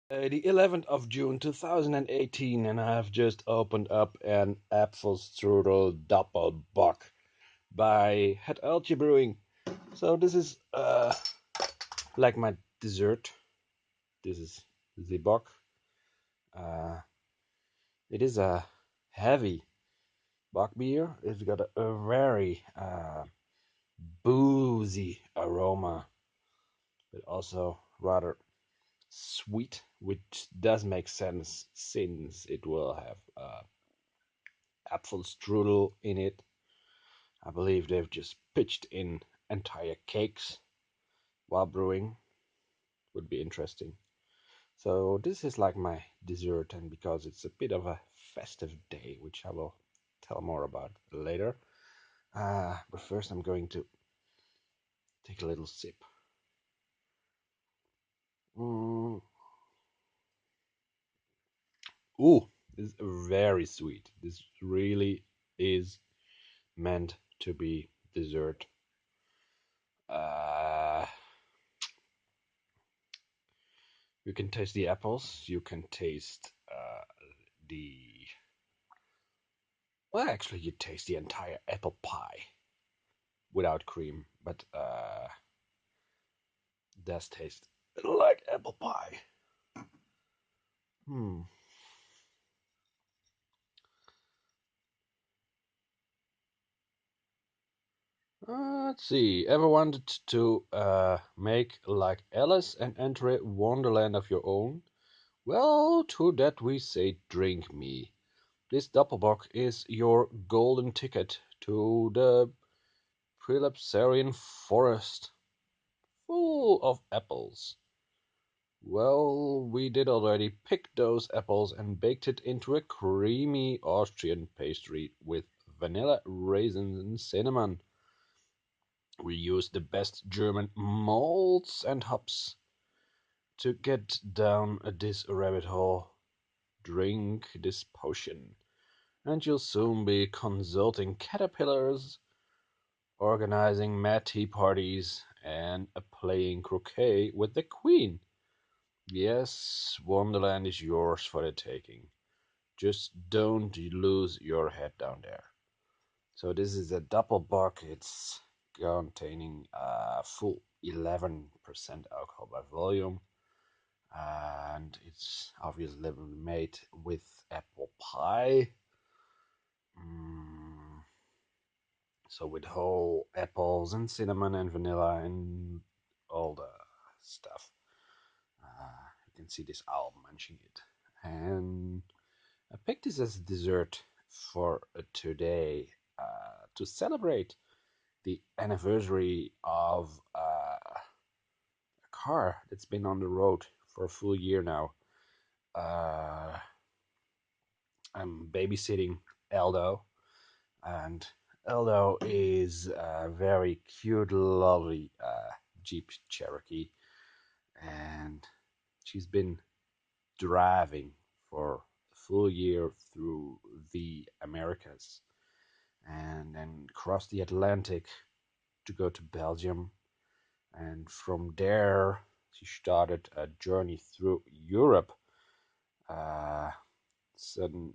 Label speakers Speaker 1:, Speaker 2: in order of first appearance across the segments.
Speaker 1: The 11th of June 2018, and I have just opened up an Apfelstrudel Doppelbock by Het Uiltje Brewing. So this is like my dessert. This is the bock. Uh, it is a heavy bock beer. It's got a very boozy aroma, but also rather sweet, which does make sense since it will have Apfelstrudel in it. I believe they've just pitched in entire cakes while brewing. Would be interesting. So this is like my dessert, and because it's a bit of a festive day, which I will tell more about later. But first I'm going to take a little sip. Mm. Ooh, this is very sweet. This really is meant to be dessert. Uh, you can taste the apples. You can taste the well, actually, you taste the entire apple pie without cream, but does taste like apple pie. Hmm. Let's see. Ever wanted to make like Alice and enter a wonderland of your own? Well, to that we say drink me. This Doppelbock is your golden ticket to the Prelapsarian forest, full of apples. Well, we did already pick those apples and baked it into a creamy Austrian pastry with vanilla, raisins, and cinnamon. We used the best German malts and hops to get down this rabbit hole. Drink this potion, and you'll soon be consulting caterpillars, organizing mad tea parties, and playing croquet with the Queen. Yes, Wonderland is yours for the taking. Just don't lose your head down there. So this is a double bock. It's containing a full 11% alcohol by volume, and it's obviously made with apple pie. Mm, so with whole apples and cinnamon and vanilla and all the stuff. You can see this owl munching it. And I picked this as a dessert for today to celebrate the anniversary of a car that's been on the road for a full year now. Uh, I'm babysitting Eldo, and Eldo is a very cute, lovely Jeep Cherokee, and she's been driving for a full year through the Americas and then crossed the Atlantic to go to Belgium. And from there, she started a journey through Europe. Uh, so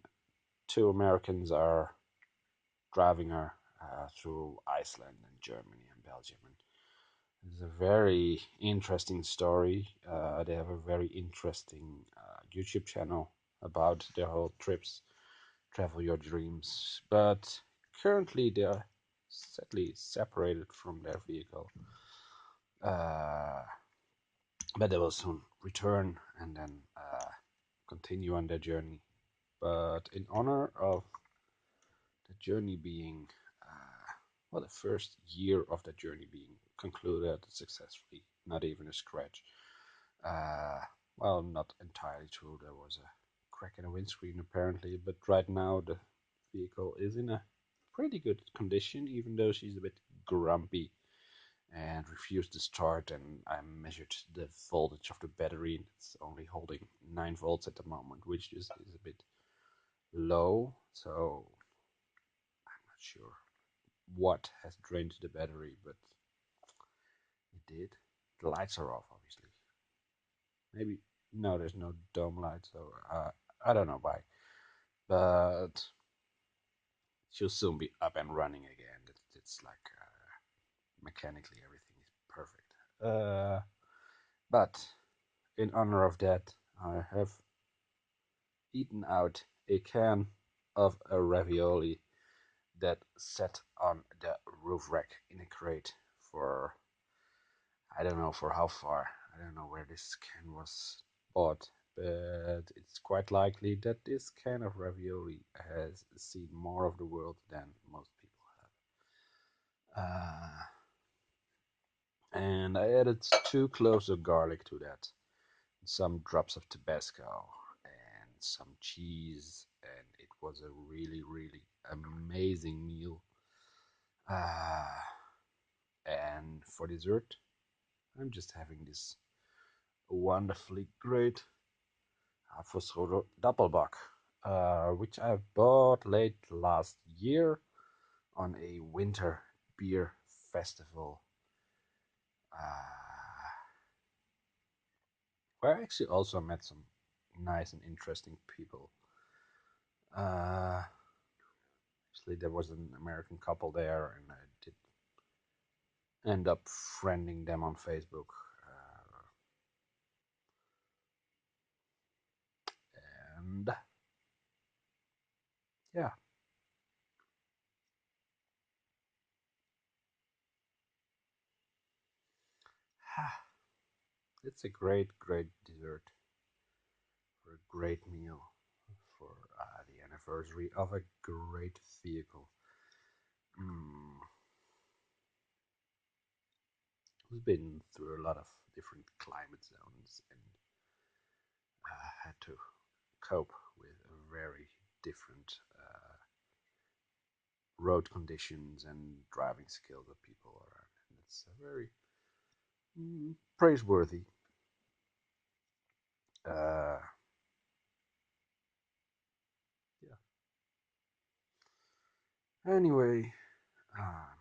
Speaker 1: two Americans are driving her through Iceland and Germany and Belgium. And it's a very interesting story. They have a very interesting YouTube channel about their whole trips, Travel Your Dreams. But currently, they are sadly separated from their vehicle. Uh, but they will soon return and then continue on their journey. But in honor of the journey being, well, the first year of the journey being concluded successfully, not even a scratch. Uh, well, not entirely true. There was a crack in the windscreen apparently, but right now the vehicle is in a pretty good condition, even though she's a bit grumpy and refused to start. And I measured the voltage of the battery, and it's only holding 9 volts at the moment, which is a bit low. So I'm not sure what has drained the battery, but it did. The lights are off, obviously. Maybe No, there's no dome light, so I don't know why, but it should soon be up and running again. It's like mechanically everything is perfect. But in honor of that, I have eaten out a can of a ravioli that sat on the roof rack in a crate for I don't know for how far. I don't know where this can was bought, but it's quite likely that this can of ravioli has seen more of the world than most people have. And I added 2 cloves of garlic to that, some drops of Tabasco, and some cheese, and it was a really, really amazing meal. Uh, and for dessert, I'm just having this wonderfully great Apfelstrudel Doppelbock, which I bought late last year on a winter beer festival, where I actually also met some nice and interesting people. Uh, Actually, there was an American couple there, and I did end up friending them on Facebook. And yeah, it's a great, great dessert for a great meal for the anniversary of a great vehicle. Mm, who's been through a lot of different climate zones and had to cope with very different road conditions and driving skills of people around. And it's a very praiseworthy. Uh, yeah. Anyway, uh,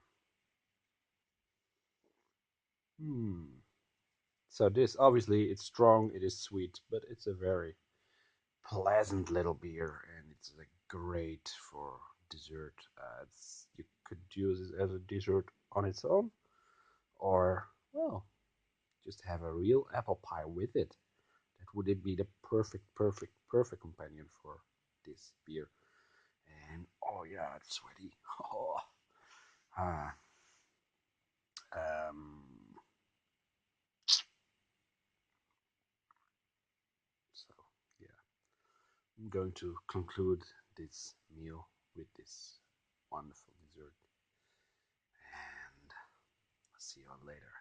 Speaker 1: hmm. So this obviously it's strong, it is sweet, but it's a very pleasant little beer, and it's like great for dessert. You could use it as a dessert on its own, or well, just have a real apple pie with it. That would it be the perfect, perfect, perfect companion for this beer. And oh yeah, it's sweaty. Oh, ah, um, so yeah, I'm going to conclude this meal with this wonderful dessert, and I'll see you all later.